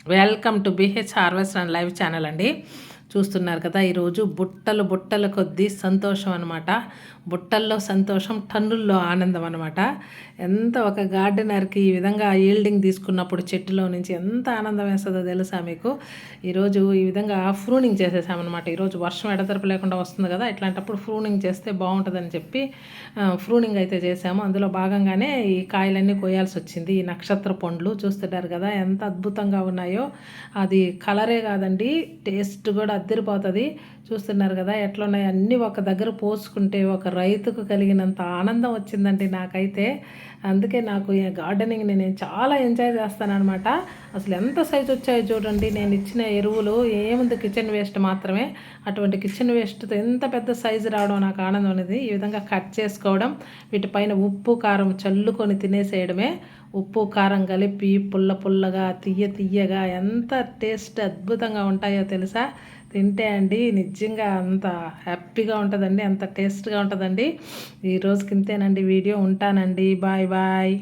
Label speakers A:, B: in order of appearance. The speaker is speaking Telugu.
A: Welcome to BH harvest and live channel అండి. చూస్తున్నారు కదా, ఈరోజు బుట్టల కొద్దీ సంతోషం అనమాట. బుట్టల్లో సంతోషం, టన్నుల్లో ఆనందం అనమాట. ఎంత ఒక గార్డెనర్కి ఈ విధంగా ఈల్డింగ్ తీసుకున్నప్పుడు చెట్టులో నుంచి ఎంత ఆనందం వేస్తుందో తెలుసా మీకు. ఈరోజు ఈ విధంగా ఫ్రూనింగ్ చేసేసామన్నమాట. ఈరోజు వర్షం ఎడతెరపు లేకుండా వస్తుంది కదా, ఇట్లాంటప్పుడు ఫ్రూనింగ్ చేస్తే బాగుంటుందని చెప్పి ఫ్రూనింగ్ అయితే చేసాము. అందులో భాగంగానే ఈ కాయలన్నీ కోయాల్సి వచ్చింది. ఈ నక్షత్ర పండ్లు చూస్తుంటారు కదా ఎంత అద్భుతంగా ఉన్నాయో. అది కలరే కాదండి, టేస్ట్ కూడా అద్దరిపోతుంది. చూస్తున్నారు కదా ఎట్లున్నాయి అన్నీ ఒక దగ్గర పోసుకుంటే ఒక రైతుకు కలిగినంత ఆనందం వచ్చిందండి నాకైతే. అందుకే నాకు ఈ గార్డెనింగ్ని నేను చాలా ఎంజాయ్ చేస్తాను అనమాట. అసలు ఎంత సైజు వచ్చాయో చూడండి. నేను ఇచ్చిన ఎరువులు ఏముంది, కిచెన్ వేస్ట్ మాత్రమే. అటువంటి కిచెన్ వేస్ట్తో ఎంత పెద్ద సైజు రావడం నాకు ఆనందం అనేది. ఈ విధంగా కట్ చేసుకోవడం, వీటిపైన ఉప్పు కారం చల్లుకొని తినేసేయడమే. ఉప్పు కారం కలిపి పుల్లగా తియ్యగా ఎంత టేస్ట్ అద్భుతంగా ఉంటాయో తెలుసా. తింటే అండి నిజంగా అంత హ్యాపీగా ఉంటుందండి, అంత టేస్ట్గా ఉంటుందండి. ఈ రోజుకి ఇంతేనండి వీడియో. ఉంటానండి, బాయ్ బాయ్.